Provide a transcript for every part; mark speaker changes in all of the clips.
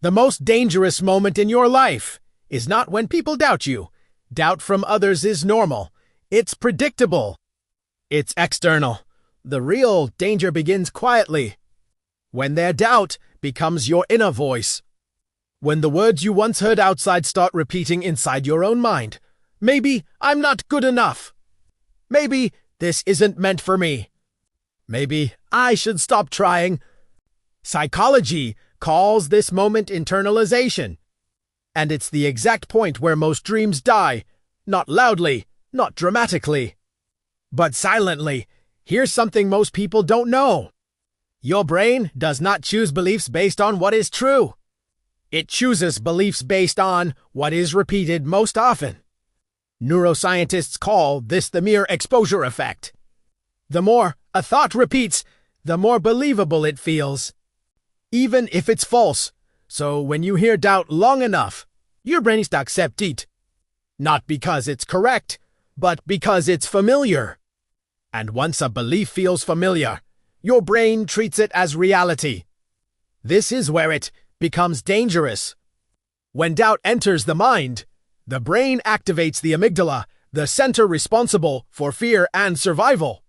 Speaker 1: The most dangerous moment in your life is not when people doubt you. Doubt from others is normal. It's predictable. It's external. The real danger begins quietly. When their doubt becomes your inner voice. When the words you once heard outside start repeating inside your own mind. Maybe I'm not good enough. Maybe this isn't meant for me. Maybe I should stop trying. Psychology calls this moment internalization. And it's the exact point where most dreams die. Not loudly, not dramatically, but silently. Here's something most people don't know. Your brain does not choose beliefs based on what is true. It chooses beliefs based on what is repeated most often. Neuroscientists call this the mere exposure effect. The more a thought repeats, the more believable it feels, even if it's false. So when you hear doubt long enough, your brain starts to accept it. Not because it's correct, but because it's familiar. And once a belief feels familiar, your brain treats it as reality. This is where it becomes dangerous. When doubt enters the mind, the brain activates the amygdala, the center responsible for fear and survival.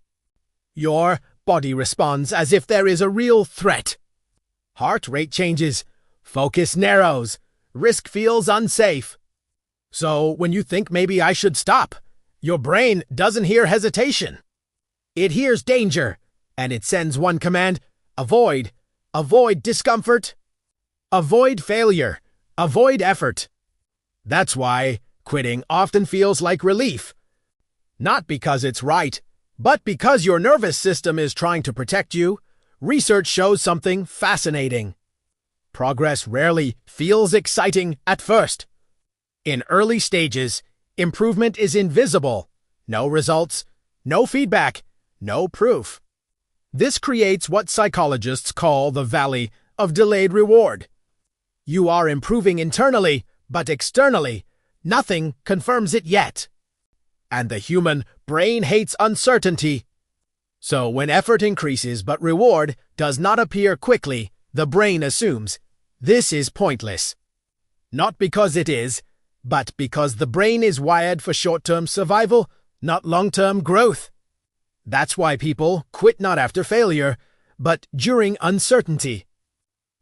Speaker 1: Your body responds as if there is a real threat. Heart rate changes, focus narrows, risk feels unsafe. So when you think maybe I should stop, your brain doesn't hear hesitation. It hears danger, and it sends one command: avoid. Avoid discomfort. Avoid failure. Avoid effort. That's why quitting often feels like relief. Not because it's right, but because your nervous system is trying to protect you. Research shows something fascinating. Progress rarely feels exciting at first. In early stages, improvement is invisible. No results, no feedback, no proof. This creates what psychologists call the valley of delayed reward. You are improving internally, but externally, nothing confirms it yet. And the human brain hates uncertainty. So when effort increases but reward does not appear quickly, the brain assumes this is pointless. Not because it is, but because the brain is wired for short-term survival, not long-term growth. That's why people quit not after failure, but during uncertainty.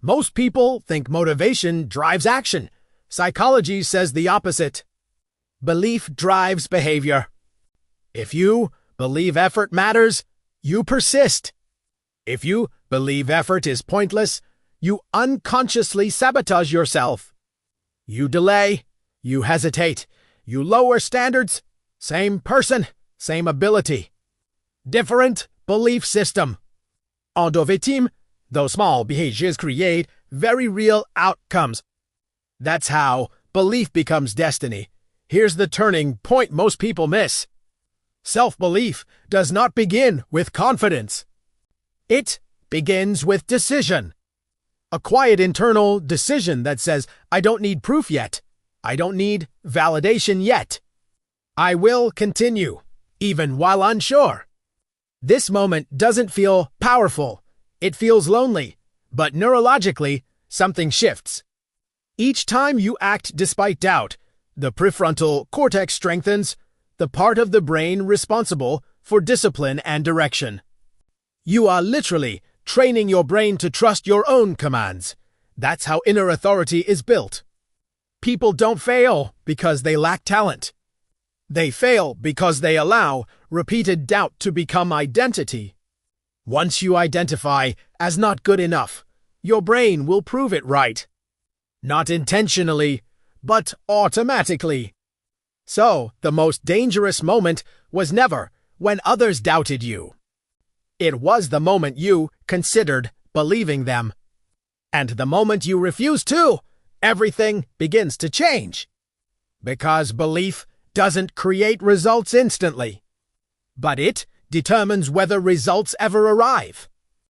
Speaker 1: Most people think motivation drives action. Psychology says the opposite. Belief drives behavior. If you believe effort matters, you persist. If you believe effort is pointless, you unconsciously sabotage yourself. You delay, you hesitate, you lower standards. Same person, same ability. Different belief system. En deux victimes, those small behaviors create very real outcomes. That's how belief becomes destiny. Here's the turning point most people miss. Self-belief does not begin with confidence. It begins with decision. A quiet internal decision that says, I don't need proof yet. I don't need validation yet. I will continue, even while unsure. This moment doesn't feel powerful. It feels lonely, but neurologically, something shifts. Each time you act despite doubt, the prefrontal cortex strengthens, the part of the brain responsible for discipline and direction. You are literally training your brain to trust your own commands. That's how inner authority is built. People don't fail because they lack talent. They fail because they allow repeated doubt to become identity. Once you identify as not good enough, your brain will prove it right. Not intentionally, but automatically. So, the most dangerous moment was never when others doubted you. It was the moment you considered believing them. And the moment you refuse to, everything begins to change. Because belief doesn't create results instantly, but it determines whether results ever arrive.